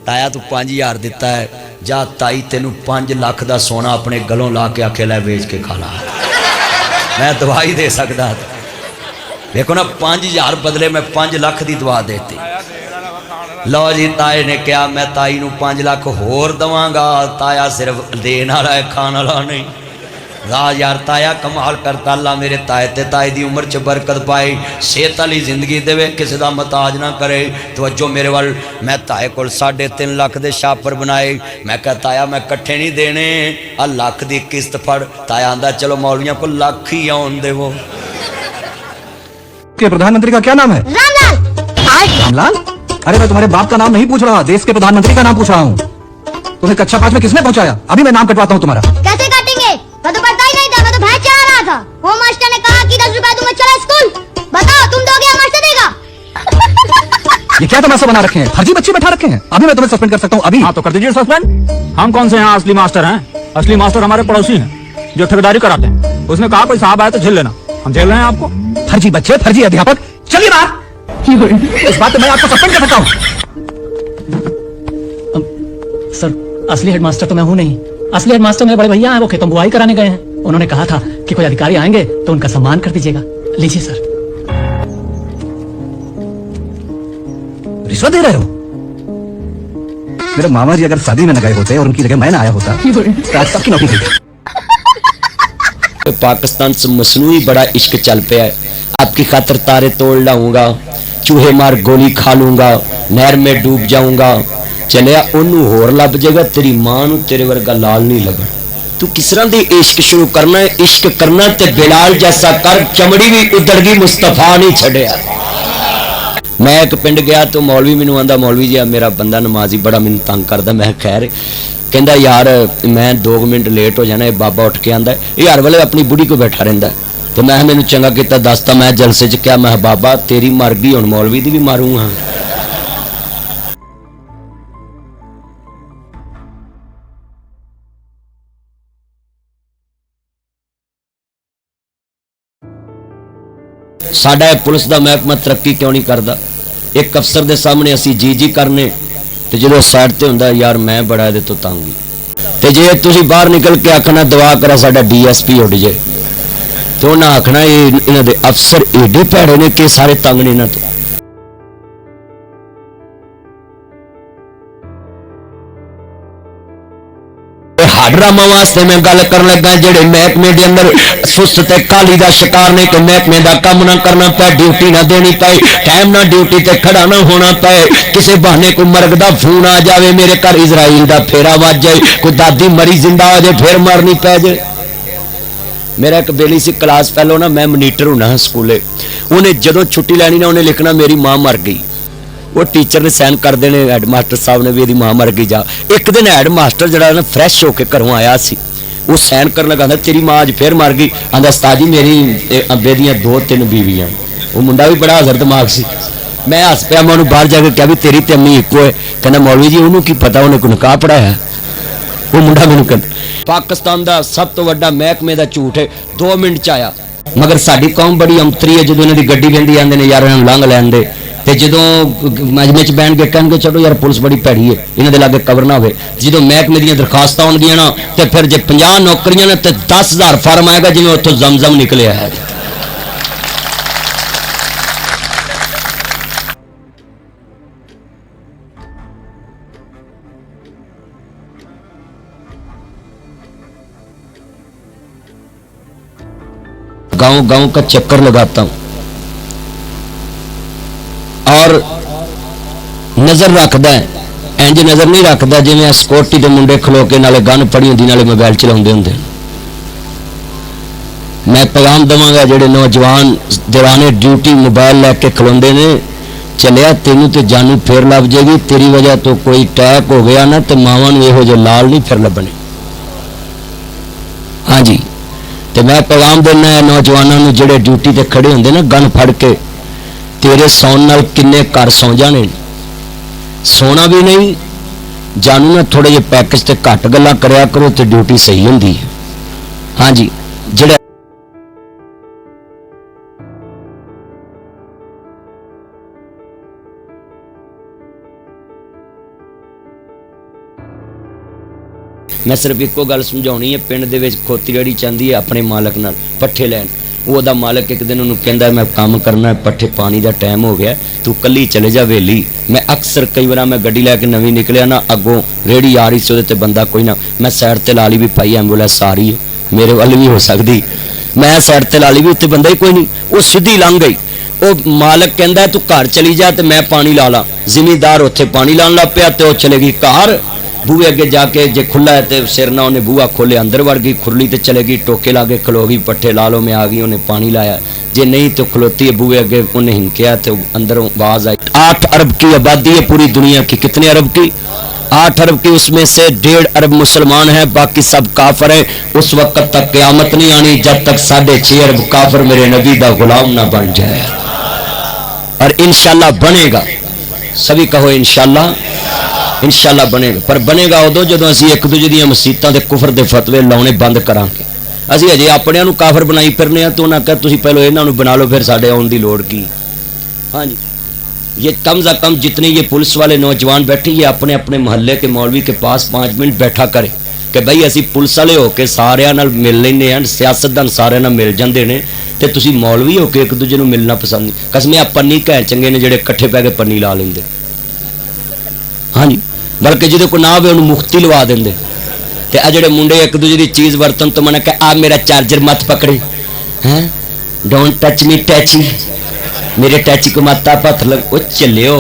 ताया तू 5000 दिता है, जा ताई तेनू 5 लाख का सोना अपने गलों ला के आखे लै बेच के खा ला, मैं दवाई दे सकता। देखो ना 5000 बदले मैं 5 लाख की दवा देती। लो जी ताए ने कहा मैं ताई नू 5 लाख होर दवांगा। ताया सिर्फ देन वाला है, खाण वाला नहीं। राज यार ताया कमाल करता। अल्लाह मेरे ताए ते ताई दी उम्र च बरकत पाए, सेहत वाली जिंदगी देवे, किसी का मताज ना करे। तवज्जो मेरे वाल। मैं ताए को 3.5 लाख के शापर बनाए। मैं कहा ताया मैं कट्ठे नहीं देने, आ लाख की किस्त फड़। ताया आंदा चलो मौलवियों को लाख ही आउन देवो। के प्रधानमंत्री का क्या नाम है? रामलाल। रामलाल? अरे मैं तुम्हारे बाप का नाम नहीं पूछ रहा, देश के प्रधानमंत्री का नाम पूछ रहा हूँ। तुम्हें कक्षा 5 में किसने पहुंचाया? अभी मैं नाम कटवाता हूँ तुम्हारा। कैसे काटेंगे? मैं तो पढ़ता ही नहीं था, मैं तो भैंस चरा रहा था। वो मास्टर ने कहा कि 10 रुपए दूंगा, चलो स्कूल। बताओ तुम दोगे या मास्टर देगा? ये क्या तमाशा बना रखे हैं? फर्जी बच्चे बैठा रखे हैं। अभी मैं तुम्हें सस्पेंड कर सकता हूँ। अभी हाँ तो कर दीजिए सस्पेंड। हम कौन से यहाँ असली मास्टर हैं? असली मास्टर हमारे पड़ोसी हैं जो ठेकेदारी कराते हैं। उसने कहा कोई साहब आए तो झेल लेना, हम झेल रहे हैं आपको। फर्जी बच्चे, फर्जी अध्यापक, चलिए बाहर। इस बात पे मैं आपको सस्पेंड कर सकता हूँ। सर असली हेडमास्टर तो मैं हूँ नहीं। असली हेडमास्टर मेरे बड़े भैया हैं, वो खेतों बुआई कराने गए हैं। उन्होंने कहा था कि कोई अधिकारी आएंगे तो उनका सम्मान कर दीजिएगा। लीजिए सर। रिश्वत दे रहे हो? मेरे मामा जी अगर शादी में न गए होते और उनकी जगह मैं ना आया होता तो आज तक की नौकरी थी। पाकिस्तान से मसनूई बड़ा इश्क चल पे है। आपकी खातर तारे तोड़ लाऊंगा, चूहे मार गोली खा लूंगा, नहर में डूब जाऊंगा। चलिया ओनू होर लभ जाएगा, तेरी मां नू तेरे वर्गा लाल नहीं लगना। तू किस तरह दी इश्क शुरू करना है? इश्क करना ते बिलाल जैसा कर, चमड़ी भी उधड़ गई, मुस्तफा नहीं छड़िया। मैं एक पिंड गया तो मौलवी मैनू आंदा मौलवी जी मेरा बंदा नमाजी बड़ा मैनू तंग करदा। मैं खैर कहंदा यार मैं 2 मिनट लेट हो जाना। ये बाबा उठ के आंदा ये हर वेले अपनी बुढ़ी को बैठा रहिंदा। तो मैं मैनू चंगा किता दसता। मैं जलसे च क्या मैं बाबा तेरी मर गई, हुण मौलवी दी भी मारूंगा। साडा पुलिस का महकमा तरक्की क्यों नहीं करता? एक अफसर के सामने असी जी जी करने तो जो साइड से होंगे यार मैं बड़ा ये तो तंग। तो जे तुम बाहर निकल के आखना दुआ करा साडा DSP उड़ जाए तो उन्हें आखना इन्हों के अफसर एडे भैड़े ने कि सारे तंग ने इन्हों तो। ड्रामा वास्ते मैं गल कर लगा जेडे महकमे के अंदर सुस्त ते काली का शिकार ने कि महकमे का काम ना करना पे, ड्यूटी ना देनी पे, टाइम ना ड्यूटी ते खड़ा ना होना पे, किसी बहाने कोई मरग का फोन आ जाए, मेरे घर इजराइल का फेरा वज जाए, कोई दादी मरी जिंदा हो जाए फिर मरनी पै जाए। मेरा एक बेली सी क्लास फेलो ना, मैं मनीटर होना स्कूले। उन्हें जदों छुट्टी लैनी ना उन्हें लिखना मेरी मां मर गई। वो टीचर ने साइन कर देने, हैडमास्टर साहब ने भी यदि मां मर गई जा। एक दिन हैडमास्टर जरा ना फ्रैश होकर घरों आया सी, वो साइन कर लगा तेरी मां अज फिर मर गई। आंदा उस्ताद जी मेरी अब्बे दियां 2-3 बीवियां। वो मुंडा भी बड़ा हज़र दिमाग सी। मैं हस पिया, मैं उन्होंने बाहर जाके क्या भी तेरी ते अम्मी इको है? कहना मौलवी जी उन्होंने की पता, उन्हें कोई निकाह पढ़ाया। वो मुंडा मैनू कहता पाकिस्तान का सब तो वड्डा महकमे का झूठ है 2 मिनट च आया। मगर साडी कौम बड़ी अंतरी है, जो इन्हों की गड्डी वेंदी आंदे ने यार इन्होंने लंघ लैन दे। तो जो मजमे च बहन के कहेंगे चलो यार पुलिस बड़ी भैड़ी है, इन्हों के लागे कवर ना हो। जो महकमे दी दरखास्त होंगे ना तो फिर जो 50 नौकरियां ने तो 10,000 फार्म आएगा जिवें उत्थों जमजम निकलिया है। गांव गांव का चक्कर लगाता हूं और नजर रखदा है। इंज नजर नहीं रखता जिवें सिक्योरिटी के मुंडे खलो के नाले गन फड़ी होंदी नाले मोबाइल चलाउंदे हुंदे। मैं पैगाम देवांगा जेडे नौजवान दौराने ड्यूटी मोबाइल लैके खलोंदे ने, चलिया तेनू तो जानू फिर लभ जाएगी, तेरी वजह तो कोई अटैक हो गया ना तो मावां नूं इहो जिहे लाल नहीं फिर लभने। हाँ जी, तो मैं पैगाम देना है नौजवानों नूं जेडे ड्यूटी ते खड़े होंदे ना गन फड़ के, तेरे सौन नाल किन्ने घर सौ जाने। सोना भी नहीं, जानू ना थोड़े जे पैकेज ते घट गल्लां करया करो तो ड्यूटी सही हुंदी है। हाँ जी, जेड़ा ਮੈਂ ਸਿਰਫ ਇੱਕੋ ਗੱਲ ਸਮਝਾਉਣੀ ਹੈ, ਪਿੰਡ ਦੇ ਵਿੱਚ ਖੋਤੀ ਰੇਹੜੀ ਚਾਹੁੰਦੀ ਹੈ ਆਪਣੇ ਮਾਲਕ ਨਾਲ ਪੱਠੇ ਲੈਣ, ਉਹਦਾ ਮਾਲਕ ਇੱਕ ਦਿਨ ਉਹਨੂੰ ਕਹਿੰਦਾ ਮੈਂ ਕੰਮ ਕਰਨਾ, ਪੱਠੇ ਪਾਣੀ ਦਾ ਟਾਈਮ ਹੋ ਗਿਆ, ਤੂੰ ਕੱਲੀ ਚਲੇ ਜਾ ਵੇਲੀ। ਮੈਂ ਅਕਸਰ ਕਈ ਵਾਰ ਮੈਂ ਗੱਡੀ ਲੈ ਕੇ ਨਵੀਂ ਨਿਕਲਿਆ ਨਾ, ਅੱਗੋਂ ਰੇਹੜੀ ਆ ਰਹੀ ਸੀ, ਉਹਦੇ ਤੇ ਬੰਦਾ ਕੋਈ ਨਾ, ਮੈਂ ਸਾਈਡ ਤੇ ਲਾ ਲਈ ਵੀ ਭਾਈ ਐਂਬੂਲੈਂਸ ਆ ਰਹੀ ਹੈ, ਮੇਰੇ ਵੱਲ ਵੀ ਹੋ ਸਕਦੀ, ਮੈਂ ਸਾਈਡ ਤੇ ਲਾ ਲਈ ਵੀ, ਉੱਥੇ ਬੰਦਾ ਹੀ ਕੋਈ ਨਹੀਂ, ਉਹ ਸਿੱਧੀ ਲੰਘ ਗਈ। ਉਹ ਮਾਲਕ ਕਹਿੰਦਾ ਤੂੰ ਘਰ ਚਲੀ ਜਾ ਤੇ ਮੈਂ ਪਾਣੀ ਲਾ ਲਾਂ। ਜ਼ਿਮੀਂਦਾਰ ਉੱਥੇ ਪਾਣੀ ਲਾਉਣ ਲੱਗ ਪਿਆ ਤੇ ਉਹ ਚਲੇ ਗਈ ਘਰ। ਬੂਹੇ ਅੱਗੇ ਜਾ ਕੇ ਜੇ ਖੁੱਲਾ ਹੈ ਤੇ ਸਿਰ ਨਾਲ ਉਹਨੇ ਬੂਹਾ ਖੋਲਿਆ, ਅੰਦਰ ਵੜ ਗਈ, ਖੁਰਲੀ ਤੇ ਚਲੇ ਗਈ, ਟੋਕੇ ਲਾ ਕੇ ਖਲੋ ਗਈ, ਪੱਠੇ ਲਾ ਲੋ, ਮੈਂ ਆ ਗਈ, ਉਹਨੇ ਪਾਣੀ लाया। जे नहीं तो खलोती है बूहे अगे, उन्हें हिंकिया तो अंदर आवाज आई। 8 अरब की आबादी है पूरी दुनिया की, कितने अरब की? 8 अरब की, उसमें से 1.5 अरब मुसलमान है, बाकी सब काफिर है। उस वक्त तक क़यामत नहीं आनी जब तक 6.5 अरब काफिर मेरे नबी दा गुलाम ना बन जाए, और इंशाल्लाह बनेगा। सभी कहो इंशाल्लाह, इंशाल्लाह बनेगा। पर बनेगा उदों जदों असीं एक दूजे दी मसीतां दे कुफर दे फतवे लाउने बंद करांगे। असीं अजे अपणिआं नूं काफिर बनाई फिरने आ, तो उन्हां कहा तुसीं पहलों इन्हां नूं बना लो, फिर साडे आउण दी लोड़ की। हाँ जी, ये कम से कम जितने ये पुलिस वाले नौजवान बैठे, ये अपने अपने मोहल्ले के मौलवी के पास 5 मिनट बैठा करे कि भाई असीं पुलिस वाले होके सारिआं नाल मिल लैंदे आ, सियासतदान सारिआं नाल मिल जांदे ने, ते तुसीं मौलवी होके एक दूजे नूं मिलना पसंद नहीं। कसमें पन्नी घैर चंगे ने जिहड़े इकट्ठे पै के पन्नी ला लैंदे। हाँ जी, बल्कि जिहदे कोल ना होवे उहनूं मुख्ती लवा देंदे। ते आ जिहड़े मुंडे एक दूजे दी चीज़ वरतन तो मना कि आ मेरा चार्जर मत पकड़े, हैं डोंट टच मी टैची, मेरे टैची को मत आप हथ लग। वो चलियो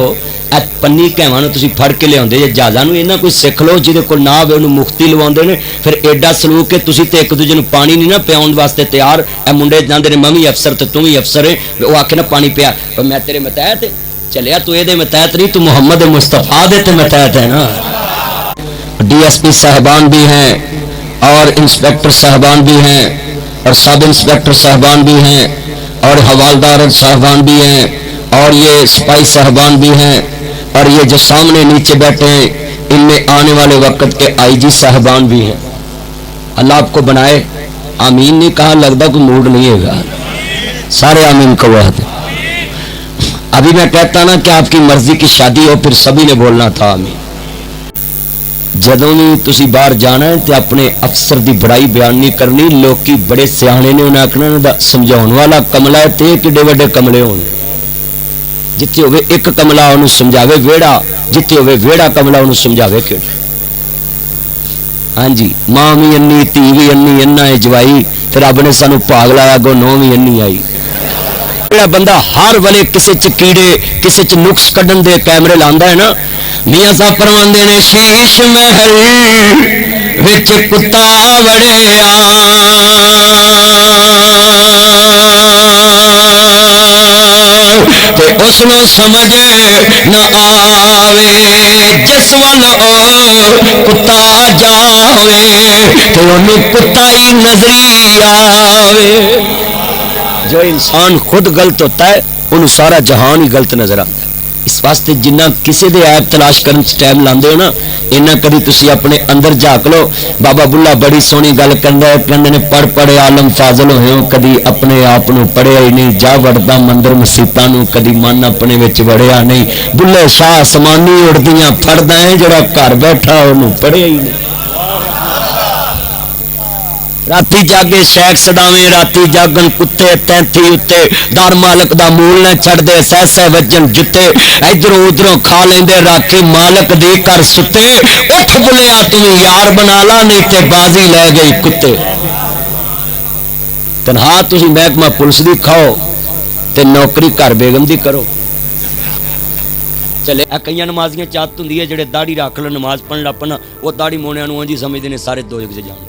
आ पन्नी कहवां नूं तुसीं फड़ के लियाउंदे जे जहाज़ां नूं, इन्हां कोई सिख लो, जिहदे कोल ना होवे उहनूं मुख्ती लवाउंदे ने। फिर एडा सलूक कि तुसीं ते एक दूजे नूं पानी नहीं ना पियाउण वास्ते तैयार। ए मुंडे जांदे ने मैं भी अफसर ते तू भी अफसर है, वो आखे ना पानी पिया, पर मैं तेरे मतहत चलिया, तू एदे मतहत नहीं, तू मुहम्मद मुस्तफा दे ते मतहत है ना। डीएसपी साहबान भी हैं और इंस्पेक्टर साहबान भी हैं और सब इंस्पेक्टर साहबान भी हैं और हवालदार साहबान भी हैं और ये सिपाही साहबान भी हैं और ये जो सामने नीचे बैठे हैं इनमें आने वाले वक्त के आईजी साहबान भी हैं। अल्लाह आपको बनाए। आमीन नहीं कहा, लगता कोई मूड नहीं है, सारे आमीन को वह। अभी मैं कहता ना कि आपकी मर्जी की शादी हो, फिर सभी ने बोलना था आमीन। जदों भी तुसी बाहर जाना है तो अपने अफसर की बड़ाई बयान नहीं करनी। लोग बड़े सियाणे ने, उन्हें आखना समझाने वाला कमला है, तो किड्डे वड्डे कमले होने। जिथे होवे एक कमला उन्हें समझावे वेड़ा, जिथे होवे वेड़ा कमला उन्हें समझावे कि। हाँ जी, मां भी अन्नी, धी भी अन्नी, अन्ना है जवाई, फिर रब ने सानू भाग लाया, गो नौ भी अन्नी आई। ਜਿਹੜਾ ਬੰਦਾ हर वेले किसी च कीड़े किसी च नुक्स कढ़न दे कैमरे लांदा है ना, मियां साहब फरमांदे ने शीश महल विच कुत्ता वड़िया, ते उसनों समझ न आवे जिस वल ओ कुत्ता जावे, ते ओनू कुत्ता ही नजरी आवे। जो इंसान खुद गलत होता है उन्हें सारा जहान ही गलत नजर आता है। इस वास्ते जिन्ना किसी दे ऐब तलाश करने टाइम लांदे हो ना, इन्ना कभी तुसी अपने अंदर झाक लो। बाबा बुल्ला बड़ी सोहनी गल करदा है, कहंदे ने पढ़ पढ़े आलम फाजल होए हो, कदी अपने आप नूं पढ़िया ही नहीं, जा वड़दा मंदिर मसीतां नूं, कदी मन अपने विच वड़िया नहीं। बुल्ले शाह आसमानी उड़दियां फड़दा है, जिहड़ा घर बैठा उहनूं पढ़िया ही नहीं। राती जागे शैक सदावे, राती जागन कुत्ते तैंथी उत्ते, दर मालक दा मूल न छड़दे, सह सह वजन जुत्ते, इधरों उधरों खा लेंदे, राखी मालक दी कर सुते। उठ बुलिया तू यार बना ला, नहीं ते बाजी लै गई कुत्ते। तनहा तुसीं महकमा पुलिस दी खाओ ते नौकरी घर बेगम दी करो। चले कई नमाजियां चाहत हुंदी है जिहड़े दाढ़ी रख लो, नमाज पढ़न लग पन, वो दाढ़ी मोनिया नूं इंज समझदे ने सारे दोजख च जाण।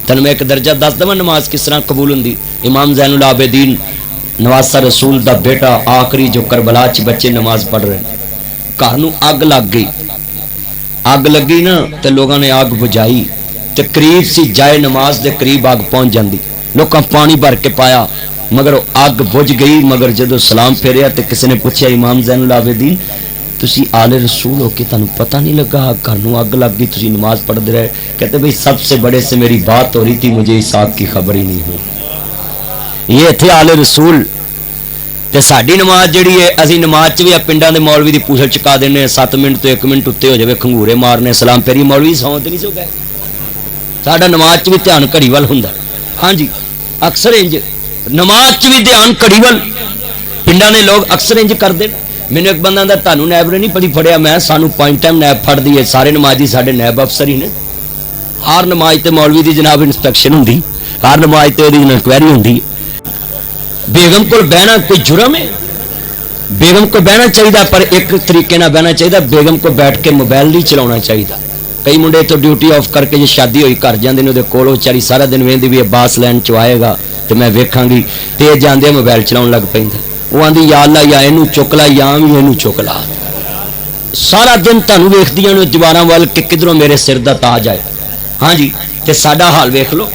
तन मैं एक दर्जा दस दवा नमाज किस तरह कबूल होंगी। इमाम ज़ैनुल आबिदीन नवासा रसूल दा बेटा आखिरी जो करबला च बच्चे नमाज पढ़ रहे, घर नूं अग लग गई। अग लगी ना तो लोगों ने अग बुझाई, तो करीब सी जाए नमाज के करीब अग पहुंच जाती, लोगों पानी भर के पाया, मगर अग बुझ गई। मगर जदों सलाम फेरिया तो किसी ने पूछा इमाम ज़ैनुल आबिदीन तुसी आले रसूल हो के तुहानू पता नहीं लगा घर नूं अग लग गई, तुसी नमाज पढ़ते रहे? कहते भाई सबसे बड़े से मेरी बात हो रही थी, मुझे इस आग की खबर ही नहीं हुई। ये थे आले रसूल। ते साडी नमाज जिहड़ी है, असीं नमाज च भी पिंडां दे मौलवी दी पूछल चुका देने, 7 मिनट तो 1 मिनट उत्ते हो जाए खंगूरे मारने, सलाम फेरी, मौलवी सौं ते नहीं सो गए। साडा नमाज च भी ध्यान घड़ी वाल हुंदा। हाँ जी, अक्सर इंज नमाज च भी ध्यान घड़ी वाल पिंडां ने लोग अक्सर इंज करदे। मैनूं एक बंदा दा तानूं नैब ने नहीं पढ़ी फड़िया, मैं सानूं पॉइंट टाइम नैब फड़दी है, सारे नमाजी साडे नैब अफसर ही ने। हर नमाज ते मौलवी दी जनाब इंस्पैक्शन हुंदी, हर नमाज ते ओहदी इंक्वायरी हुंदी। बेगम को बहना कोई जुर्म है? बेगम को बहना चाहिए, पर एक तरीके ना बहना चाहिए। बेगम को बैठ के मोबाइल नहीं चलाना चाहिए। कई मुंडे तो ड्यूटी ऑफ करके जो शादी हुई घर जाते हैं, कोल विचारी सारा दिन वेंदी भी बास लैन च आएगा तो मैं वेखांगी, तो जाते मोबाइल चलाउण लग पैंदा। वो आंदी या अल्लाह या इनू चुक ला या भी इनू चुक ला। सारा दिन तुहानूं वेखदियां ने दीवारां वाल कि किधरों मेरे सिर दा ताज आए। हाँ जी, तो साडा हाल वेख लो।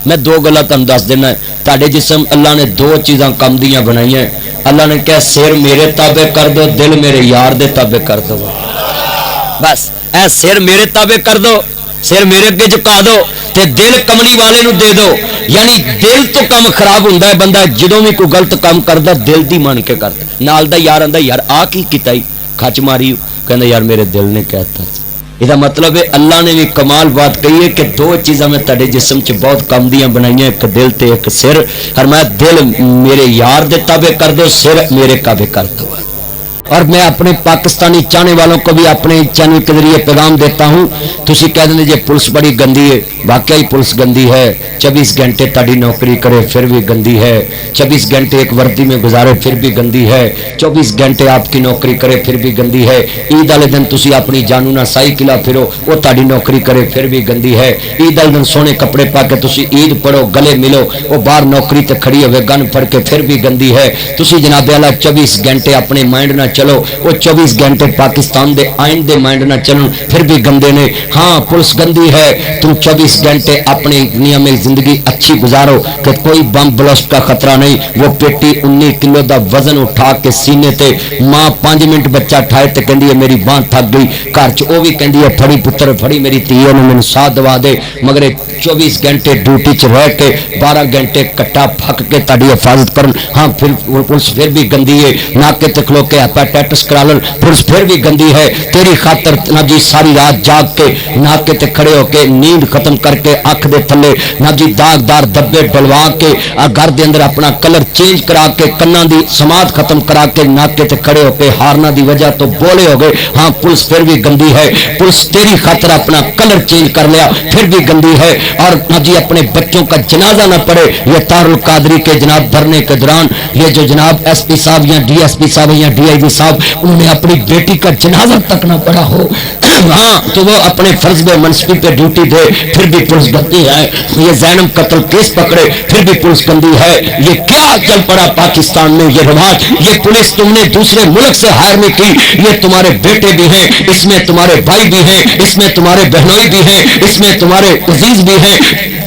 मैं दो गल्लां तुहानूं दस देना। तुहाडे जिस्म अल्लाह ने दो चीज़ां कम दियां बनाईयां। अल्लाह ने कहा सिर मेरे ताबे कर दो, दिल मेरे यार दे ताबे कर दो। बस ऐ सिर मेरे ताबे कर दो, सिर मेरे अगे झुका दो, ते दिल कमली वाले नूं दे दो। यानी दिल तो काम खराब हुंदा है बंदा जदों भी कोई गलत काम करदा दिल दी मान के करदा। नाल दा यार आंदा यार आ की कीता ई, खच मारी, कहंदा यार मेरे दिल ने कहता। इसका मतलब है अल्लाह ने भी कमाल बात कही है कि दो चीज़ां मैं तेरे जिस्म च बहुत कम दियां बनाई, एक दिल ते एक सिर। और मैं दिल मेरे यार दे ताबे कर दो, सिर मेरे काबे कर दो। और मैं अपने पाकिस्तानी चाहने वालों को भी अपने चैनल के जरिए पैगाम देता हूँ। तुसी कह देंगे जे पुलिस बड़ी गंदी है, वाकई पुलिस गंदी है। 24 घंटे ताड़ी नौकरी करे फिर भी गंदी है। 24 घंटे एक वर्दी में गुजारे फिर भी गंदी है। 24 घंटे आपकी नौकरी करे फिर भी गंदी है। ईद वाले दिन तुसी अपनी जानू ना साई किला फिरो, वो ताड़ी नौकरी करे फिर भी गंदी है। ईद वाले दिन सोने कपड़े पा के तुसी ईद पढ़ो, गले मिलो, वो बाहर नौकरी ते खड़ी होवे गन फड़ के फिर भी गंदी है। तुसी जनाबे वाला 24 घंटे अपने माइंड ना चलो, वो 24 घंटे पाकिस्तान दे आइन दे माइंड ना चलन फिर भी गंदे ने। हाँ पुलिस गंदी है, तुम 24 घंटे अपनी दुनिया में जिंदगी अच्छी गुजारो कि कोई बम ब्लास्ट का खतरा नहीं। वो पेटी 19 किलो का वजन उठा के सीने ते मां 5 मिनट बच्चा ठाए तो कहती है मेरी बांह थक गई, घर च वो भी कहती है फड़ी पुत्र फड़ी मेरी धीए ने मैंने साथ दवा दे। मगर 24 घंटे ड्यूटी च रह के 12 घंटे कट्टा फक के ताड़ी हिफाजत कर। हाँ फिर पुलिस फिर भी गंदी है, नाके ते खलो के हेपेटाइटिस करा लन, पुलिस फिर भी गंदी है। तेरी खातर ना जी सारी रात जाग के नाके ते खड़े होके नींद खत्म करके अख दे थले ना जी दागदार धब्बे डलवा के घर दे अंदर अपना कलर चेंज करा के कन्ना दी समात खत्म करा के नाके ते खड़े होके हारना दी वजह तो बोले हो गए। हाँ पुलिस फिर भी गंदी है। पुलिस तेरी खातर अपना कलर चेंज कर लिया फिर भी गंदी है। और ना जी अपने बच्चों का जनाजा ना पड़े। ये तारुल कादरी के जनाब धरने के दौरान ये जो जनाब एसपी साहब या डीएसपी साहब या डीआईजी साहब उन्होंने अपनी बेटी का जनाजा तक ना पड़ा हो, हाँ तो वो अपने फर्ज में मनसबी पे ड्यूटी दे फिर भी पुलिस गंदी है। ये जैनब कत्ल केस पकड़े फिर भी पुलिस गंदी है। ये क्या चल पड़ा पाकिस्तान में ये रिवाज। ये पुलिस तुमने दूसरे मुल्क से हायर नहीं की, ये तुम्हारे बेटे भी हैं, इसमें तुम्हारे भाई भी हैं, इसमें तुम्हारे बहनोई भी हैं, इसमें तुम्हारे अजीज भी हैं।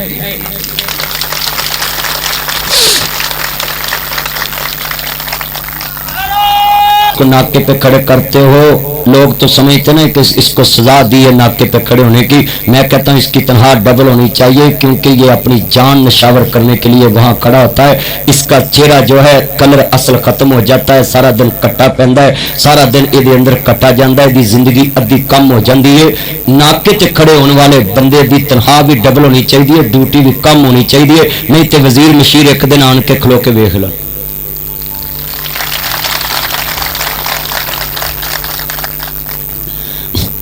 को नाके पे खड़े करते हो, लोग तो समझते ना कि इसको सजा दी है नाके पे खड़े होने की। मैं कहता हूँ इसकी तनख्वाह डबल होनी चाहिए, क्योंकि ये अपनी जान नशावर करने के लिए वहां खड़ा होता है। इसका चेहरा जो है कलर असल खत्म हो जाता है, सारा दिन कट्टा पहनता है, सारा दिन ये अंदर कट्टा जाता है, जिंदगी अद्धी कम हो जाती है। नाके ते खड़े होने वाले बंदे की तनख्वाह भी डबल होनी चाहिए, ड्यूटी भी कम होनी चाहिए, नहीं तो वजीर मशीर एक दिन आन के खलो के वेख लो।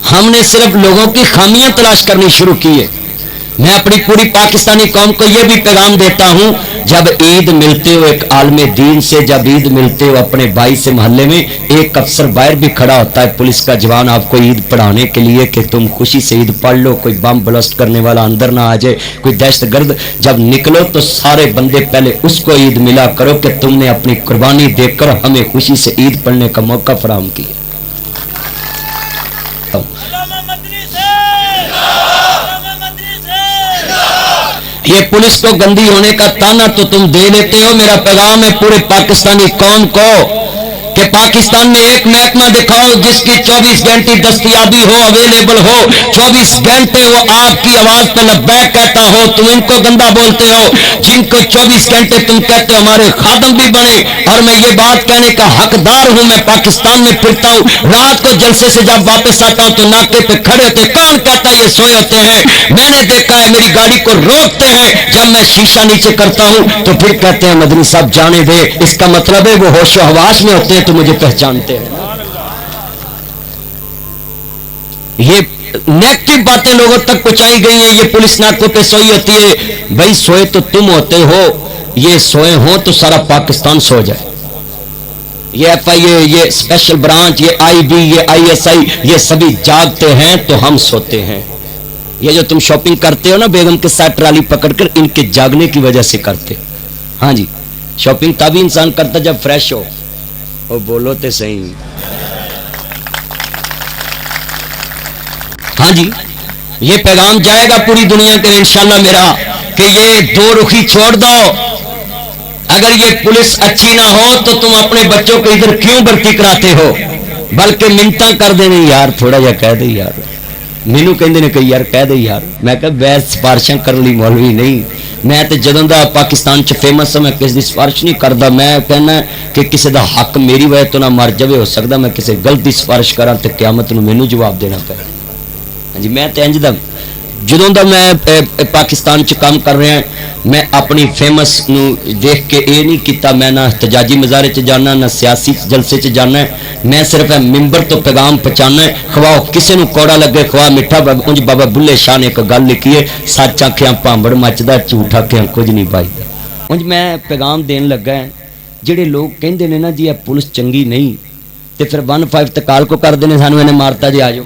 हमने सिर्फ लोगों की खामियां तलाश करनी शुरू की है। मैं अपनी पूरी पाकिस्तानी कौम को यह भी पैगाम देता हूं, जब ईद मिलते हो एक आलमे दीन से, जब ईद मिलते हो अपने भाई से, मोहल्ले में एक अफसर बाहर भी खड़ा होता है पुलिस का जवान आपको ईद पढ़ाने के लिए कि तुम खुशी से ईद पढ़ लो, कोई बम ब्लास्ट करने वाला अंदर ना आ जाए, कोई दहशतगर्द। जब निकलो तो सारे बंदे पहले उसको ईद मिला करो कि तुमने अपनी कुर्बानी देकर हमें खुशी से ईद पढ़ने का मौका फराहम किया। ये पुलिस को गंदी होने का ताना तो तुम दे देते हो। मेरा पैगाम है पूरे पाकिस्तानी कौम को कि पाकिस्तान में एक महकमा दिखाओ जिसकी 24 घंटे दस्तयाबी हो, अवेलेबल हो, 24 घंटे वो आपकी आवाज पे लब्बैक कहता हो। तुम इनको गंदा बोलते हो जिनको 24 घंटे तुम कहते हो हमारे खादम भी बने। और मैं ये बात कहने का हकदार हूं, मैं पाकिस्तान में फिरता हूं, रात को जलसे से जब वापस आता हूं तो नाके पे खड़े होते, कौन कहता है ये सोए होते हैं? मैंने देखा है, मेरी गाड़ी को रोकते हैं, जब मैं शीशा नीचे करता हूं तो फिर कहते हैं मदनी साहब जाने दे। इसका मतलब है वो होशो हवास में होते हैं तो मुझे पहचानते हैं। ये नेगेटिव बातें लोगों तक पहुंचाई गई हैं, ये पुलिस नाकों पे सोई होती है। भाई सोए तो तुम होते हो, ये सोए हो तो सारा पाकिस्तान सो जाए। ये FIA, ये स्पेशल ब्रांच, ये IB, ये ISI, ये सभी जागते हैं तो हम सोते हैं। ये जो तुम शॉपिंग करते हो ना बेगम के साथ ट्राली पकड़कर, इनके जागने की वजह से करते। हाँ जी, शॉपिंग तभी इंसान करता जब फ्रेश हो। ओ बोलो तो सही। हाँ जी, ये पैगाम जाएगा पूरी दुनिया के इंशाल्लाह मेरा कि ये दो रुखी छोड़ दो। अगर ये पुलिस अच्छी ना हो तो तुम अपने बच्चों को इधर क्यों भर्ती कराते हो? बल्कि मिन्नतां कर देने यार, थोड़ा जा कह दे यार। मैनू कहते ने कई यार कह दे यार। मैं कहा वै सिफारिशां करने ली मौलवी नहीं, मैं तो जदों दा पाकिस्तान च फेमस है मैं किसी की सिफारिश नहीं करता। मैं कहना कि किसी का हक मेरी वजह तो ना मर जाए, हो सकता मैं किसी गलत की सिफारिश करा तो क्यामत नूं मैनू जवाब देना पे। हाँ जी, मैं तो इंज दा जदों दा मैं पाकिस्तान च काम कर रहा, मैं अपनी फेमस नूं देख के ये नहीं किया। मैं ना एहतजाजी मजारे च जाना, ना सियासी जलसे च जाना। मैं सिर्फ मिंबर तो पैगाम पहुंचाना। खवाओ किसी नूं कौड़ा लगे खवा मिठा। उंज बाबा बुल्ले शाह ने एक गल लिखी है, सच आखियां भांबड़ मचदा, झूठ आखियां कुछ नहीं पाईदा। उंज मैं पैगाम देन लगा, ਜਿਹੜੇ लोग कहते ने ना जी पुलिस चंगी नहीं तो फिर 1-5 ते काल को करते हैं, सानू इन्हें मारता जी आ जाओ,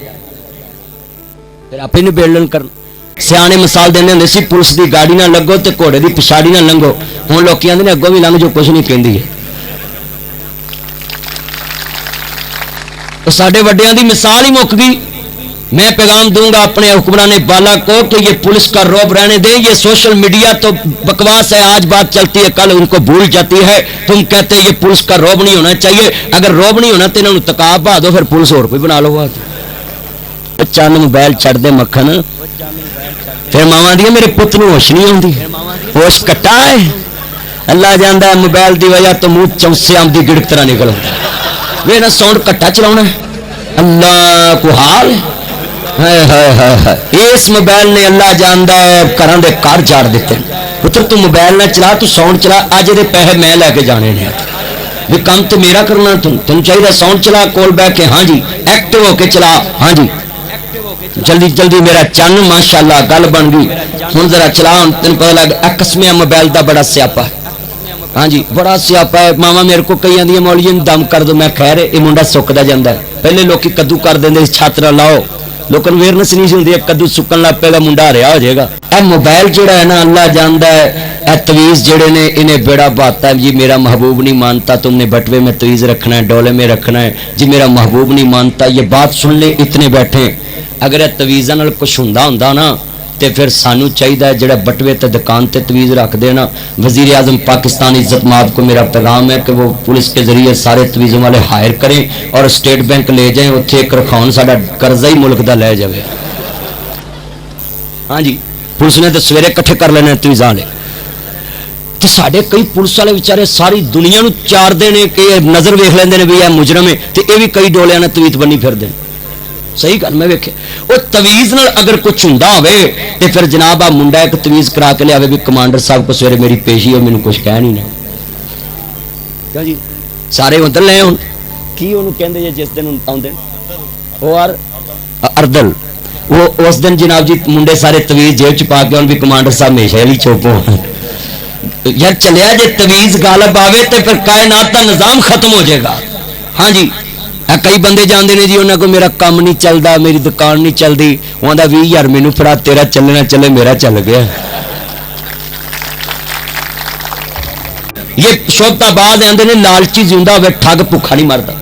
फिर आपे नहीं बेलन कर। सियाने मिसाल देने होंगे सी, पुलिस की गाड़ी ना लगो तो घोड़े की पिछाड़ी ना लंघो। हुण लोग आंदे ने अगों भी लंघ जो, कुछ नहीं कहती है। तो साडे वड्डियां दी मिसाल ही मुक गई। मैं पैगाम दूंगा अपने हुक्मरान बाला को कि ये पुलिस का रौब रहने दे। ये सोशल मीडिया तो बकवास है, आज बात चलती है कल उनको भूल जाती है। तुम कहते हैं ये पुलिस का रौब नहीं होना चाहिए। अगर रौब नहीं होना तो इन्होंने तकाब बहा दो, फिर पुलिस और कोई बना लो। चंद मोबाइल छड़ दे मक्खन, फिर मावा दी मेरे पुत नूं होश नहीं आउंदी, होश कट्टा है। अल्लाह जानदा है मोबाइल की वजह तो मुंह चौंसे आमदी गिड़क तरह निकल आउंदा। वे ना साउंड कट्टा चलाउणा, अल्लाह को हाल है। इस मोबाइल ने अल्लाह जानदा है घरां दे घर झाड़ दिते। पुत्र तू मोबाइल ना चला, तू साउंड चला। अज दे पैसे मैं लैके जाने ने, भी काम तो मेरा करना। तुम चाहिए साउंड चला कोल बैठ के। हाँ जी, एक्टिव होके चला। हाँ जी, जल्दी जल्दी मेरा चन माशाअल्लाह गल बन गई। हुण जरा चला, तेन पता लग कसमिया मोबाइल का बड़ा स्यापा है। हाँ जी, बड़ा स्यापा है। मामा मेरे को कई आंदियां मौलवी नूं दम कर दो। मैं खैर ये मुंडा सुकदा जांदा है। पहले लोग कद्दू कर देंगे, छात्र लाओ, लोगों को अवेयरनेस नहीं होंदी, कद्दू सुकन लग पेगा, मुंडा हरिया हो जाएगा। यह मोबाइल जोड़ा है ना, अल्लाह जानदा है यह तवीज़ जेड़े ने इन्हें बेड़ा बाता है जी। मेरा महबूब नहीं मानता, तुमने बटवे में तवीज़ रखना है, डोले में रखना है जी। मेरा महबूब नहीं मानता, ये बात सुन ले इतने बैठे। अगर यह तवीज़ां नाल कुछ हुंदा ना तो फिर सानू चाहिए जो बटवे ते दुकान ते तवीज़ रख देना। वज़ीर आज़म पाकिस्तान इज्जत माब को मेरा पैगाम है कि वो पुलिस के जरिए सारे तवीज़ों वाले हायर करें और स्टेट बैंक ले जाएं, उत्थे एक रखाउन साडा कर्जा ही मुल्क दा लै जाए। हाँ जी, पुलिस ने तो सवेरे इकट्ठे कर लेने तवीज़ां वाले। तो साढ़े कई पुलिस वाले बेचारे सारी दुनिया नूं चारदे ने कि नज़र वेख लेंदे ने भी यह मुजरम है, तो यह भी कई डोलियां ने तवीज़ बनी फिरदे। सही गल मैं वेखे। वो तवीज़ नाल अगर कुछ हुंदा होवे ते फिर जनाब आ मुंडा एक तवीज़ करा के लियावे भी कमांडर साहब को सवेरे मेरी पेशी हो, मैनूं कुछ कह नहीं ना। क्यों जी, सारे उधर ले हुण की उहनूं कहंदे जे जिस दिन आउंदे ओ यार अरदल, वो उस दिन जनाब जी मुंडे सारे तवीज़ जेब च पा के आउण भी कमांडर साहब हमेशा ही चुप हो। यार चलिया जे तवीज़ गालब आवे तो फिर कायनात का निज़ाम खत्म हो जाएगा। हाँ जी, कई बंदे जाते हैं जी उन्होंने को मेरा काम नहीं चलता, मेरी दुकान नहीं चलती, वो आंदा 20,000 मैनू फड़ा, तेरा चलना चले, मेरा चल गया। ये शोभताबाज आंदे ने लालची जिंदा हो ठग भुखा नहीं मरता।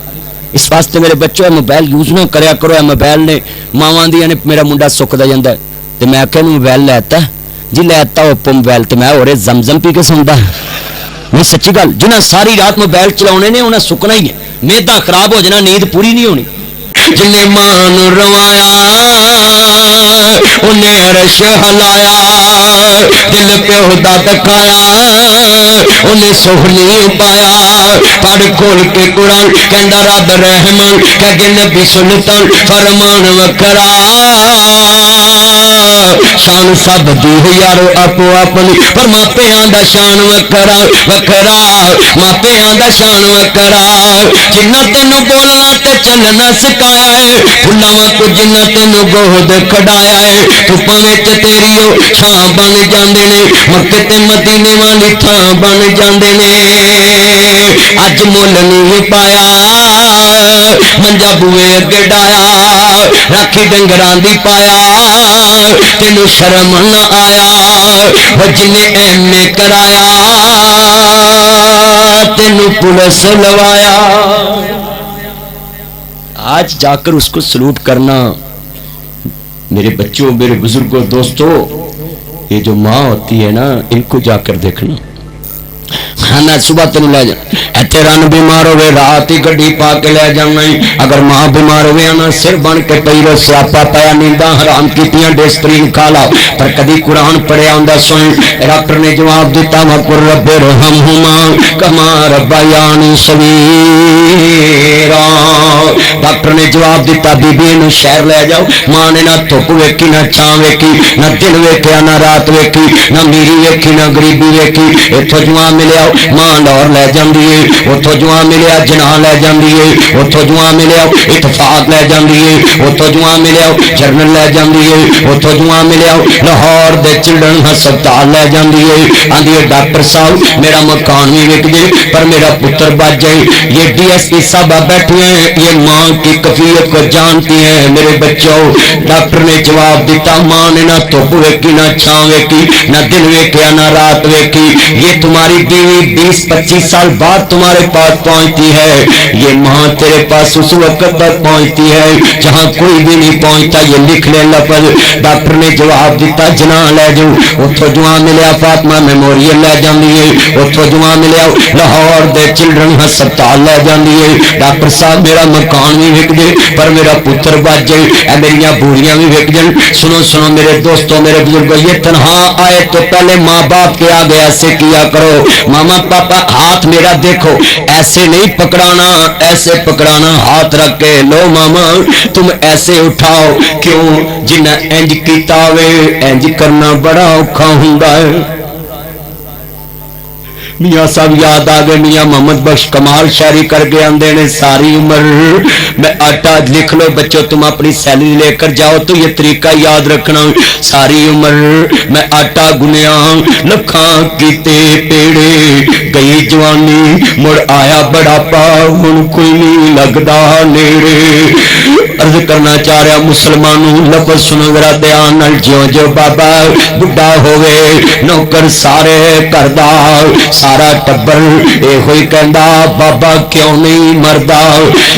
इस वास्ते मेरे बच्चों मोबाइल यूज ना करया करो। मोबाइल ने मावां दियां ने मेरा मुंडा सुकदा जांदा है ते मैं आख्या मोबाइल लैता जी, लैता ओप्पो मोबाइल, तो मैं और जमजम पी के सुनदा। नहीं सच्ची गल जिन्हें सारी रात मोबाइल चलाने ने उन्हें सुकना ही है, मेदा खराब हो जाना, नींद पूरी नहीं होनी। जिन्हें मां नूं रवाया उन्हें अरश हलाया, दिल प्यो दा दखाया उन्हें सोहनी पाया। पढ़ खोल के कुरान कहंदा रब रहमान कह नबी सुल्तान फरमान वखरा, शान सब दी यारो आपो अपनी, पर मापियां दा शान वखरा वखरा, मापियां दा शान वखरा। जिन्ना तेनू बोलना ते चलना सिखाया है, फुलावां को जिन्ना तेनू गोद खड़ाया है, धुप्पां विच तेरी ओ छां बन जांदे ने, मक्के ते मदीने वाली थां बन जांदे ने। अज मुल नहीं पाया मंजा बूए अगे डाया, राखी डंगरां दी पाया तेनू शर्म न आया, वो जिन्हें एमए कराया तेनू पुलिस लवाया। आज जाकर उसको सलूट करना। मेरे बच्चों, मेरे बुजुर्गों, दोस्तों, ये जो माँ होती है ना, इनको जाकर देखना। खाना सुबह तेन लै जा, रन बीमार होवे रात ही गड्डी पा के लै जाना। अगर मां बीमार होवे ना सिर बन के पई रो, स्यापा पाया, नींदा हराम कीतियां, डेस्टरीन खा ला, पर कभी कुरान पढ़िया हुंदा सुन। डॉक्टर ने जवाब दिता वकुर रब्बे रहमहुमा कमा रब्बायानी सगीरा। डॉक्टर ने जवाब दिता बीबी नूं शहर लै जाओ। मां ने ना धुप वेखी, ना छां वेखी, ना दिन वेखिया, ना रात वेखी, ना मीरी वेखी, ना गरीबी वेखी। इत्थों जवान मिलिया मां लाहौर लै जांदी है, उथों जुआ मिलिया जना लै जांदी है, उथों जुआ मिलिया इतफाक लै जांदी है, उथों जुआ मिलिया जर्नल लै जांदी है, उथों जुआ मिलिया लाहौर दे चिल्ड्रन हस्पताल लै जांदी है। आंदी है डॉक्टर साहब मेरा मकान भी विक जाए पर मेरा पुत्र बच जाए। ये DSP साहब बैठे हैं, ये माँ की कफियत को जानती हैं। मेरे बच्चों, डॉक्टर ने जवाब दिता माँ ने ना धुप वेखी, ना छां वेखी, ना दिन वेखिया, ना रात वेखी। ये तुम्हारी बीवी 20-25 साल बाद तुम्हारे पास पहुंचती है। ये मां तेरे पास उस वक्त तक पहुंचती है जहां कोई भी नहीं पहुंचता। ये लिख ले लफज। डॉक्टर ने जवाब दिता जना लै जाओ। उथों जुआ मिलिया फातिमा मेमोरियल लै जांदी है, उथों जुआ मिलिया लाहौर दे चिल्ड्रन हस्पताल लै जांदी है। डॉक्टर साहब मेरा मकान भी विक जाए पर मेरा पुत्र बच जाए, मेरिया बूढ़ियां भी विक जाए। सुनो सुनो मेरे दोस्तों, मेरे बुजुर्गों, ये तनहा आए तो पहले माँ बाप के आगे ऐसे किया करो। मामा पापा हाथ मेरा देखो, ऐसे नहीं पकड़ाना, ऐसे पकड़ाना, हाथ रख के लो मामा तुम ऐसे उठाओ। क्यों? जिन्हें इंज कीता वे इंज करना बड़ा औखा हुंदा है। मियाँ साहब याद आ गए, मियाँ मोहम्मद बख्श कमाल शायरी करके आंदे ने सारी उम्र मैं आटा लिख लो बच्चों, तुम अपनी सैलरी लेकर जाओ तो ये तरीका याद रखना। सारी उम्र मैं आटा गुनिया लखा कीते पेड़े, गई जवानी मुड़ आया बुढ़ापा हुण कोई नहीं लगदा नेड़े। अर्ज करना चाह रहा मुसलमानों लफज सुनो जरा ध्यान नाल, ज्यों ज्यों बाबा बुढ़ा होवे नौकर सारे करदा, सारा टब्बर एहो ही कहंदा बाबा क्यों नहीं मरदा।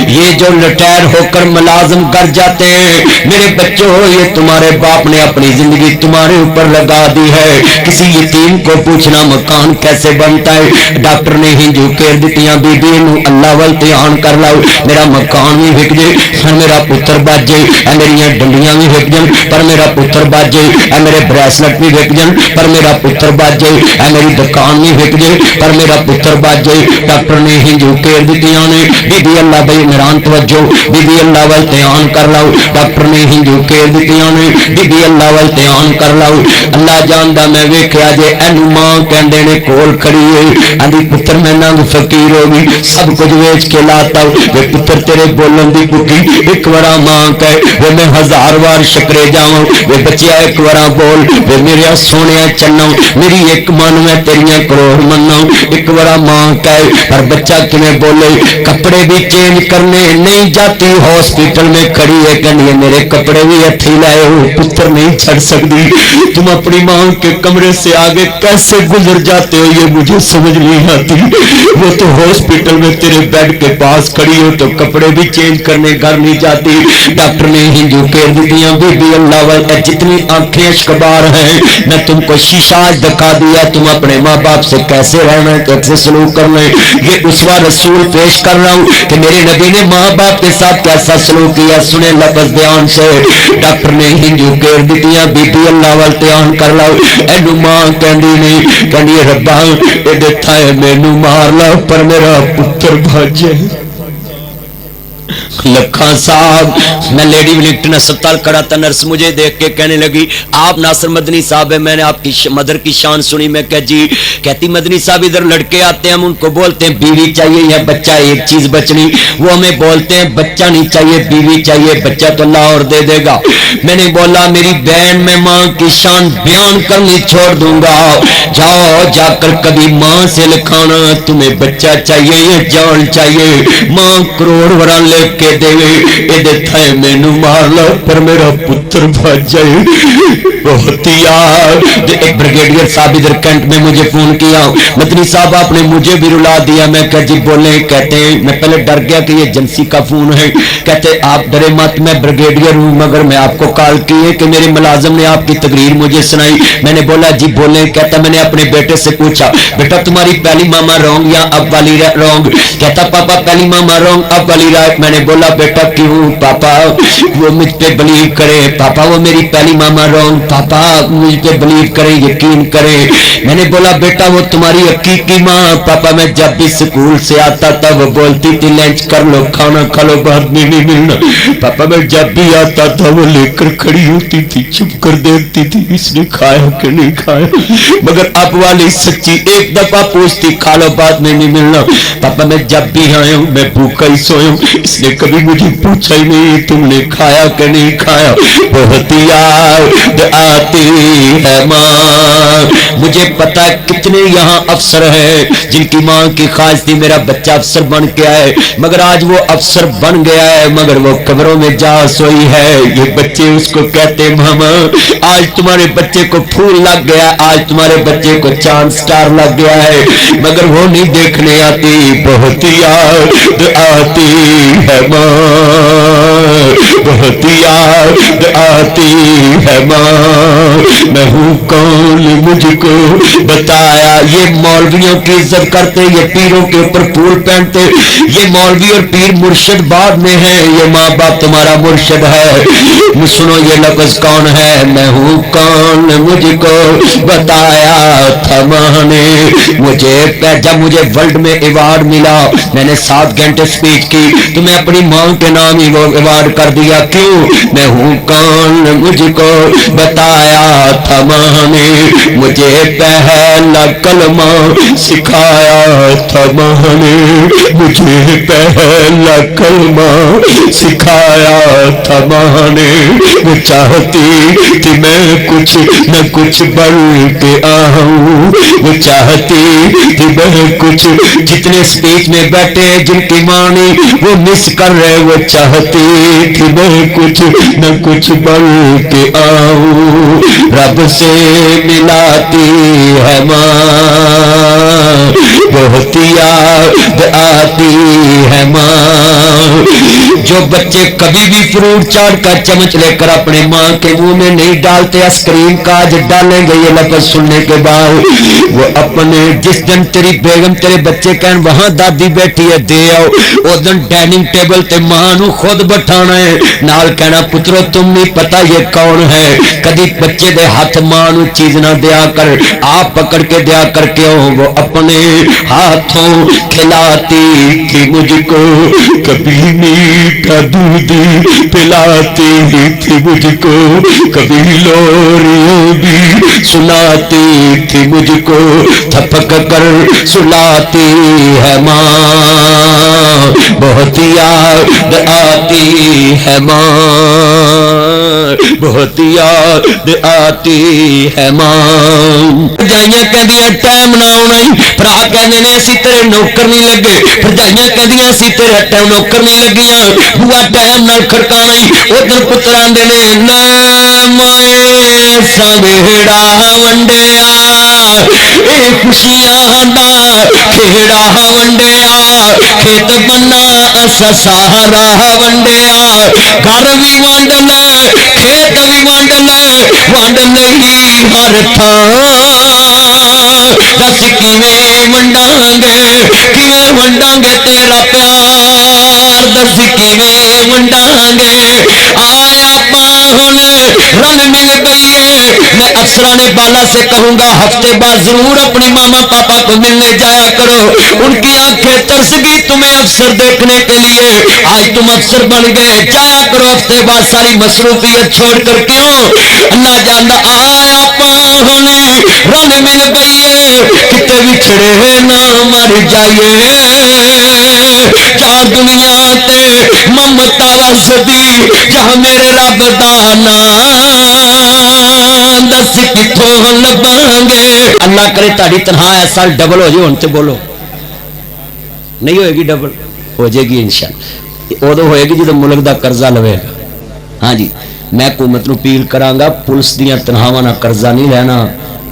ये जो रिटायर होकर मुलाजिम कर जाते हैं मेरे बच्चों, ये तुम्हारे बाप ने अपनी जिंदगी तुम्हारे ऊपर लगा दी है। किसी यतीम को पूछना मकान कैसे बनता है, डॉक्टर ने हिंजू केर दितियां बीबी नूं अल्लाह वल ध्यान कर लाओ, मेरा मकान भी विक जाए पर मेरा पुत्र बच जाए, मेरिया डंडियां भी विक जान पर मेरा पुत्र बच जाए, मेरे ब्रेसलेट भी विक जान पर मेरा पुत्र बच जाए, मेरी दुकान भी विक जाए पर मेरा पुत्र बच जाए। डॉक्टर ने हिंजू केर दितियां ने बीबी अल्लाह बई मेरान तवज्जो, बीबी अल्लाह वल ध्यान कर लाओ। डॉक्टर ने हिंजू केर दितियां ने बीबी अल्लाह वल ध्यान कर लाओ। अल्लाह जानदा मैं वेख्या जे एनू मां कहंदे ने कोल खड़ी है, आंदी पुत्र मैं नंग फकीर हो गई सब कुछ वेच के लाता वे पुत्र तेरे बोलन दी भुखी एक बार मां कहे वे मैं 1000 बार शकरे जावां वे बच्चिया एक बार बोल वे मेरे सोने चन्ना मेरी एक मन में तेरिया करोड़ मन्ना एक बार मां कहे पर बच्चा किवें बोले कपड़े भी चेंज करने नहीं जाती हॉस्पिटल में खड़ी है कहनी मेरे कपड़े भी हथी लाए हो पुत्र नहीं छड़ सकती। तुम अपनी मां के कमरे से आगे कैसे गुजर जाते हो ये मुझे समझ नहीं आती। वो तो हॉस्पिटल में तेरे बेड के पास खड़ी हो तो कपड़े भी चेंज करने घर नहीं जाती। डॉक्टर ने हिंदू केर दिया बीबी अल्लाह वाल जितनी आंखें अश्कबार हैं मैं तुमको शीशा आज दिखा दिया तुम अपने माँ बाप से कैसे रहना है कैसे सलूक करना है ये उसवा रसूल पेश कर रहा हूँ कि मेरे नबी ने माँ बाप के साथ कैसा सलूक किया सुने लफ्ज ध्यान से डॉक्टर ने हिंदू केर दिया बीबी अल्लाह वाल ध्यान कर लो एनू मां कहती नहीं कहती रब्बा ये थाए मैनू मार लो पर मेरा पुत्र भाजे लखा साहब मैं लेडी विलिंगटन अस्पताल खड़ा था नर्स मुझे देख के कहने लगी आप नासिर मदनी साहब है मैंने आपकी मदर की शान सुनी मैं कह जी कहती मदनी साहब इधर लड़के आते हैं हम उनको बोलते हैं बीवी चाहिए या बच्चा एक चीज बचनी वो हमें बोलते हैं बच्चा नहीं चाहिए बीवी चाहिए बच्चा तो अल्लाह और दे देगा मैंने बोला मेरी बहन मैं माँ की शान बयान करनी छोड़ दूंगा जाओ जाकर कभी माँ से लिखाना तुम्हें बच्चा चाहिए या जान चाहिए माँ करोड़ वरा लेके देवे ये थाए मैनू मार लो पर मेरा पुत्र बच जाए बहुत यार एक ब्रिगेडियर साहब इधर कैंट में मुझे फोन किया मदनी साहब आपने मुझे भी रुला दिया मैं कह जी बोले कहते हैं मैं पहले डर गया कि ये एजेंसी का फोन है कहते आप डरे मत मैं ब्रिगेडियर हूँ मगर मैं आपको कॉल की है कि मेरे मुलाजिम ने आपकी तकरीर मुझे सुनाई मैंने बोला जी बोले कहता मैंने अपने बेटे से पूछा बेटा तुम्हारी पहली मामा रॉन्ग या अब वाली रॉन्ग कहता पापा पहली मामा रॉन्ग अब वाली राइट मैंने बोला बेटा क्यों पापा वो मुझ पे बिलीव करे पापा वो मेरी पहली मामा रॉन्ग पापा मुझ पे बिलीव करे यकीन करे मैंने बोला बेटा वो तुम्हारी हकीकी माँ पापा मैं जब भी स्कूल से आता था वो बोलती थी लंच कर लो खाना खा लो बाद में नहीं मिलना पापा मैं जब भी आता था वो लेकर खड़ी होती थी चुप कर देखती थी इसने खाया कि नहीं खाया मगर अब वाली सच्ची एक दफा पूछती खा लो बाद में नहीं मिलना पापा मैं जब भी आया हूँ मैं भूखा ही सोया हूँ इसने कभी मुझे पूछा ही नहीं तुमने खाया कि नहीं खाया बहुत याद आती है माँ मुझे पता है कितने यहाँ अफसर हैं जिनकी माँ की ख्वाहिश थी मेरा बच्चा अफसर बन के आए मगर आज वो अफसर बन गया है मगर वो कब्रों में जा सोई है ये बच्चे उसको कहते मामा आज तुम्हारे बच्चे को फूल लग गया आज तुम्हारे बच्चे को चांद स्टार लग गया है मगर वो नहीं देखने आती बहुत याद आती है माँ बहुत याद आती है माँ मैं हूँ कौन मुझको बताया ये मौलवियों की इज्जत करते ये पीरों के ऊपर फूल पहनते ये मौलवी और पीर मुर्शिद बाद में है ये माँ बाप तुम्हारा मुर्शिद है सुनो ये लफ्ज कौन है मैं हूँ कौन मुझको बताया था माँ ने मुझे जब मुझे वर्ल्ड में अवार्ड मिला मैंने 7 घंटे स्पीच की तो मैं अपनी माँ के नाम ही वो अवार्ड कर दिया क्यों मैं हूँ कौन मुझको बताया था माँ ने मुझे पहला कलमा सिखाया था माँ ने मुझे पहला कलमा सिखाया था माँ ने वो चाहती थी मैं कुछ न कुछ बढ़ के आऊं वो चाहती थी मैं कुछ जितने स्पीच में बैठे जिनकी माँ ने वो मिस कर रहे वो चाहती थी मैं कुछ न कुछ बढ़ के आऊं रब से मिलाती है माँ बहुत याद आती है माँ जो बच्चे कभी भी फ्रूट चाट का चम्मच लेकर अपने माँ के मुंह में नहीं डालते आइसक्रीम का आज डालेंगे ये लफ्ज सुनने के बाद वो अपने जिस दिन तेरी बेगम तेरे बच्चे कहन वहां दादी बैठी है दे आओ उस दिन डाइनिंग टेबल ते मां नू खुद बैठाना है नाल कहना पुत्रो तुम नहीं पता ये कौन है कभी बच्चे दे हाथ मां नू चीज ना दिया कर आप पकड़ के दिया कर क्यों वो अपने हाथों खिलाती थी मुझको कभी मीठा दूध पिलाती थी मुझको कभी लोरियों भी सुनाती थी मुझको थपक कर सुलाती है माँ बहुत याद आती है माँ बहुत याद आती है माँ भरजाइयां कहदियां टाइम ना आना ही भरा कहते ने असीं तेरे नौकर नहीं लगे भरजाइयां कहदियां असीं तेरे टाइम नौकर नहीं लगियां बुआ टाइम नाल खड़काना ही उधर पुत्र आंदे ने ना माए असां वेड़ा वंडिया ए खुशियां दा खेड़ा वंडिया खेत बन्ना असां सारा वंडिया घर भी वंड ले खेत भी वंड ले वंड लई हर थां दस किवें वंडांगे तेरा प्यार दस किवें वंडांगे आया पाहुन रल मिल गईए मैं अफसरान बाला से कहूंगा हफ्ते बाद जरूर अपनी मामा पापा को मिलने जाया करो उनकी आंखें तरस गई तुम्हें अफसर देखने के लिए आज तुम अफसर बन गए जाया करो हफ्ते बाद सारी मसरूफियत छोड़ कर क्यों अल्लाह जानदा आया पाहुन रल मिल गईए किते बिछड़े ना मर जाइए चार दुनिया ते ममता वसदी जहां मेरे रब दा नाम दस किथों लभांगे अल्लाह करे ताड़ी तनहा इस साल डबल हो जाए हुण ते बोलो नहीं होएगी डबल हो जाएगी इंशाअल्लाह उदों होएगी जदों मुल्क दा कर्जा लवेगा हाँ जी मैं हुकूमत नूं अपील करांगा पुलिस दीयां तनहावां नाल कर्जा नहीं लेना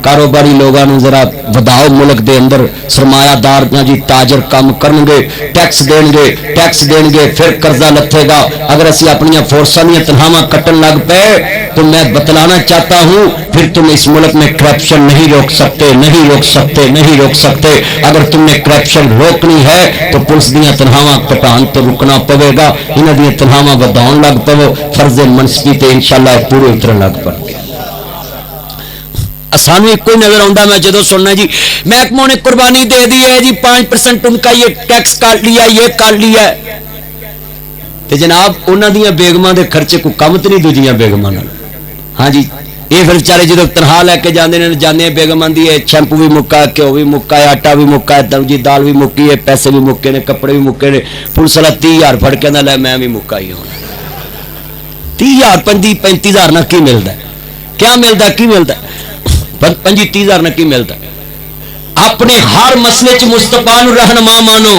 कारोबारी लोगों को जरा वधाओ मुल्क के अंदर सरमायादार जी ताजर काम करनगे टैक्स देंगे फिर कर्जा लथेगा अगर असी अपन फोर्सा दी तनहावां कट्टन लग पे तो मैं बतलाना चाहता हूँ फिर तुम इस मुल्क में करप्शन नहीं रोक सकते अगर तुमने करप्शन रोकनी है तो पुलिस दी तनहावां घटान तो रुकना पवेगा इन्हां दी तनहावां वधाउण लग पवो फर्जे मनसबी ते इंशाअल्लाह पूरे उतरन लग पड़े सानू एक नजर आता मैं जो सुनना जी महकमों ने कुर्बानी दे दी है जी 5% उनका ये टैक्स काट लिया ये कर लिया तो जनाब उन्होंने बेगमां दे खर्चे को कम तो नहीं दूजिया बेगमां नाल हाँ जी ये फिर बेचारे जो तनखा लैके जाने बेगमां दी शैंपू भी मुक्का घ्यो भी मुक्का है आटा भी मुक्का है जी दाल भी मुक्की है पैसे भी मुक्के ने कपड़े भी मुक्के ने पुलिस वाला 30,000 फड़ के लै मैं भी मुक्का ही होना 30,000 35,000 ना की मिलता क्या मिलता की मिलता 25-30,000 न की मिलता अपने हर मसले च मुस्तफा नूं रहनुमा मानो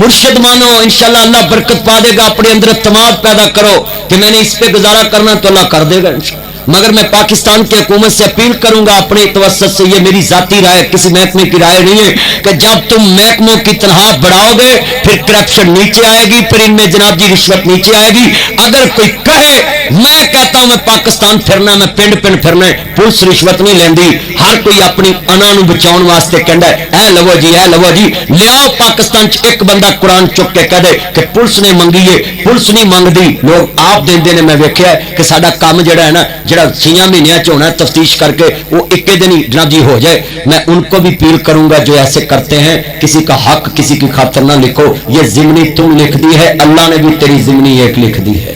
मुर्शिद मानो इंशाअल्लाह अल्लाह बरकत पा देगा अपने अंदर इत्मीनान पैदा करो कि मैंने इस पे गुजारा करना तो अल्लाह कर देगा मगर मैं पाकिस्तान की हुकूमत से अपील करूंगा अपने तवस्सुत से ये मेरी जाती राय किसी महकमे की राय नहीं है कि जब तुम महकमों की तनख्वाह बढ़ाओगे फिर करप्शन नीचे आएगी फिर इनमें जनाब जी रिश्वत नीचे आएगी अगर कोई कहे मैं कहता हूं मैं पाकिस्तान फिरना मैं पिंड पिंड फिरना पुलिस रिश्वत नहीं लेंदी हर कोई अपनी अना नूं बचाउण वास्ते कहंदा है लवो जी लियाओ पाकिस्तान च एक बंदा कुरान चुक के कह दे कि पुलिस ने मंगी है पुलिस नहीं मंगदी लोग आप देंदे ने मैं वेख्या कि साडा काम जिहड़ा है ना जिहड़ा 6 महीनों च होना तफ्तीश करके वो एक दिन ही जनाब जी हो जाए मैं उनको भी अपील करूंगा जो ऐसे करते हैं किसी का हक किसी की खातिर ना लिखो ये जिमनी तुम लिख दी है अल्लाह ने भी तेरी जिमनी एक लिख दी है